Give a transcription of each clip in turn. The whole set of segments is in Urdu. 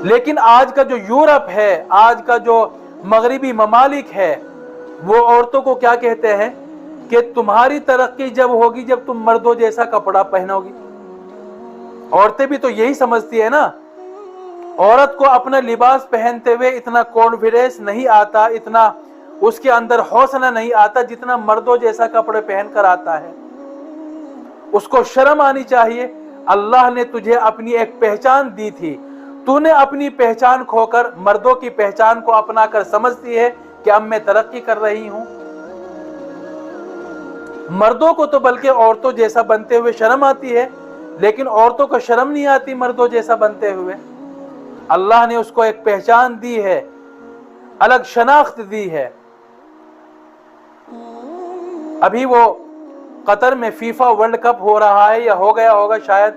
لیکن آج کا جو یورپ ہے، آج کا جو مغربی ممالک ہے، وہ عورتوں کو کیا کہتے ہیں کہ تمہاری ترقی جب ہوگی جب تم مردوں جیسا کپڑا پہنو گی۔ عورتیں بھی تو یہی سمجھتی ہے نا، عورت کو اپنا لباس پہنتے ہوئے اتنا کانفیڈنس نہیں آتا، اتنا اس کے اندر حوصلہ نہیں آتا جتنا مردوں جیسا کپڑے پہن کر آتا ہے۔ اس کو شرم آنی چاہیے۔ اللہ نے تجھے اپنی ایک پہچان دی تھی، تو نے اپنی پہچان کھو کر مردوں کی پہچان کو اپنا کر سمجھتی ہے کہ اب میں ترقی کر رہی ہوں۔ مردوں کو تو بلکہ عورتوں جیسا بنتے ہوئے شرم آتی ہے، لیکن عورتوں کو شرم نہیں آتی مردوں جیسا بنتے ہوئے۔ اللہ نے اس کو ایک پہچان دی ہے، الگ شناخت دی ہے۔ ابھی وہ قطر میں فیفا ورلڈ کپ ہو رہا ہے، یا ہو گیا ہوگا شاید،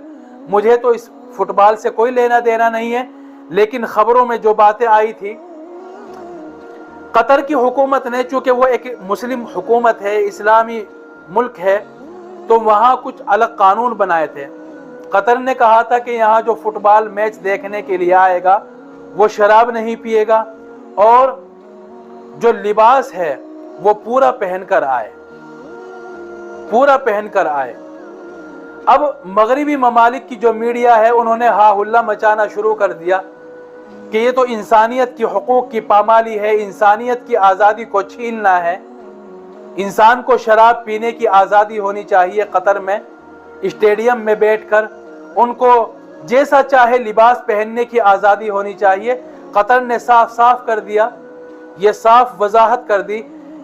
مجھے تو اس فٹ بال سے کوئی لینا دینا نہیں ہے، لیکن خبروں میں جو باتیں آئی تھی، قطر کی حکومت نے، چونکہ وہ ایک مسلم حکومت ہے، اسلامی ملک ہے، تو وہاں کچھ الگ قانون بنائے تھے۔ قطر نے کہا تھا کہ یہاں جو فٹ بال میچ دیکھنے کے لیے آئے گا وہ شراب نہیں پیے گا، اور جو لباس ہے وہ پورا پہن کر آئے، پورا پہن کر آئے۔ اب مغربی ممالک کی جو میڈیا ہے انہوں نے ہا ہلا مچانا شروع کر دیا کہ یہ تو انسانیت کی حقوق کی پامالی ہے، انسانیت کی آزادی کو چھیننا ہے، انسان کو شراب پینے کی آزادی ہونی چاہیے، قطر میں اسٹیڈیم میں بیٹھ کر ان کو جیسا چاہے لباس پہننے کی آزادی ہونی چاہیے۔ قطر نے صاف صاف کر دیا، یہ صاف وضاحت کر دی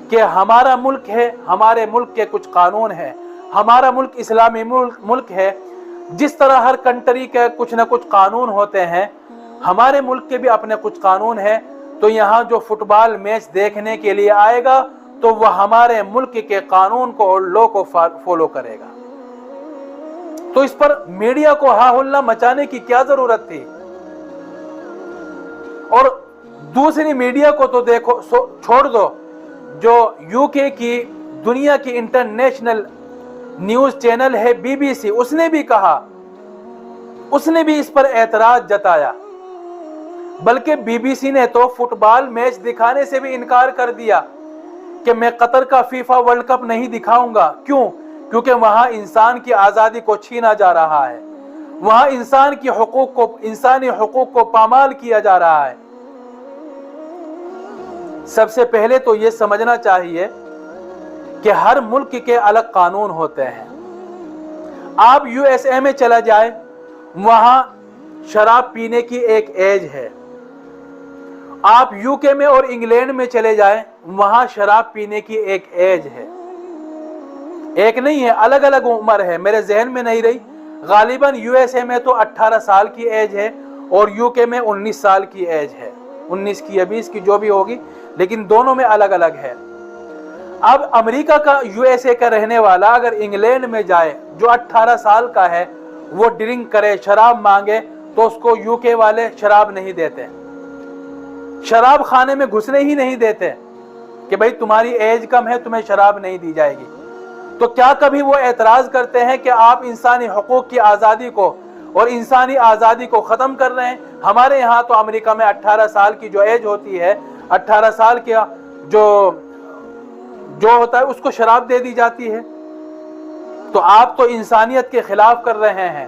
کہ ہمارا ملک ہے، ہمارے ملک کے کچھ قانون ہیں، ہمارا ملک اسلامی ملک ہے، جس طرح ہر کنٹری کے کچھ نہ کچھ قانون ہوتے ہیں، ہمارے ملک کے بھی اپنے کچھ قانون ہیں۔ تو یہاں جو فٹ بال میچ دیکھنے کے لیے آئے گا تو وہ ہمارے ملک کے قانون کو اور لا کو فالو کرے گا۔ تو اس پر میڈیا کو ہا ہلا مچانے کی کیا ضرورت تھی؟ اور دوسری میڈیا کو تو دیکھو، چھوڑ دو، جو یو کے کی دنیا کی انٹرنیشنل نیوز چینل ہے BBC، اس نے بھی کہا، اس نے بھی اس پر اعتراض جتایا، بلکہ BBC نے تو فٹ بال میچ دکھانے سے بھی انکار کر دیا کہ میں قطر کا فیفا ورلڈ کپ نہیں دکھاؤں گا۔ کیوں؟ کیونکہ وہاں انسان کی آزادی کو چھینا جا رہا ہے، وہاں انسانی حقوق کو پامال کیا جا رہا ہے۔ سب سے پہلے تو یہ سمجھنا چاہیے کہ ہر ملک کے الگ قانون ہوتے ہیں۔ آپ USA میں چلا جائیں، وہاں شراب پینے کی ایک ایج ہے۔ آپ UK میں اور انگلینڈ میں چلے جائیں، وہاں شراب پینے کی ایک ایج ہے، ایک نہیں ہے، الگ الگ عمر ہے، میرے ذہن میں نہیں رہی، غالباً USA میں تو 18 سال کی ایج ہے اور UK میں 19 سال کی ایج ہے، 19 کی یا 20 کی جو بھی ہوگی، لیکن دونوں میں الگ الگ ہے۔ اب امریکہ کا USA کا رہنے والا اگر انگلینڈ میں جائے جو 18 سال کا ہے، وہ ڈرنک کرے، شراب مانگے، تو اس کو UK والے شراب نہیں دیتے، شراب خانے میں گھسنے ہی نہیں دیتے کہ بھئی تمہاری ایج کم ہے، تمہیں شراب نہیں دی جائے گی۔ تو کیا کبھی وہ اعتراض کرتے ہیں کہ آپ انسانی حقوق کی آزادی کو اور انسانی آزادی کو ختم کر رہے ہیں؟ ہمارے یہاں تو امریکہ میں 18 سال کی جو ایج ہوتی ہے، 18 سال کا جو ہوتا ہے اس کو شراب دے دی جاتی ہے۔ تو آپ تو انسانیت کے خلاف کر رہے ہیں۔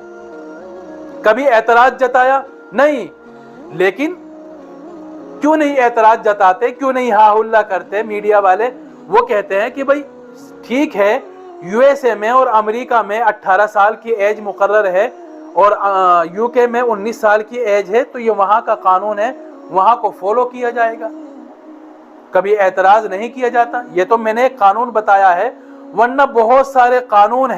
کبھی اعتراض جتایا؟ نہیں۔ لیکن کیوں نہیں اعتراض جتاتے، کیوں نہیں ہا ہلا کرتے میڈیا والے؟ وہ کہتے ہیں کہ بھئی ٹھیک ہے، USA میں اور امریکہ میں 18 سال کی ایج مقرر ہے اور UK میں 19 سال کی ایج ہے، تو یہ وہاں کا قانون ہے، وہاں کو فالو کیا جائے گا۔ کبھی اعتراض نہیں کیا جاتا۔ یہ تو میں نے ایک قانون بتایا ہے، ورنہ بہت سارے قانون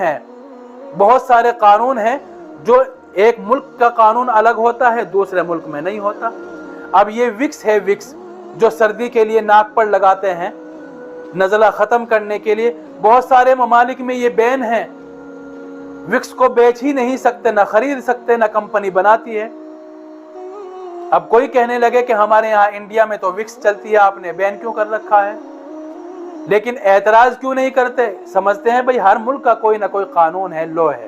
ہیں جو ایک ملک کا قانون الگ ہوتا ہے، دوسرے ملک میں نہیں ہوتا۔ اب یہ وکس ہے، وکس جو سردی کے لیے ناک پر لگاتے ہیں نزلہ ختم کرنے کے لیے، بہت سارے ممالک میں یہ بین ہے، وکس کو بیچ ہی نہیں سکتے، نہ خرید سکتے، نہ کمپنی بناتی ہے۔ اب کوئی کہنے لگے کہ ہمارے یہاں انڈیا میں تو وکس چلتی ہے، آپ نے بین کیوں کر رکھا ہے؟ لیکن اعتراض کیوں نہیں کرتے؟ سمجھتے ہیں بھئی ہر ملک کا کوئی نہ کوئی قانون ہے، لا ہے۔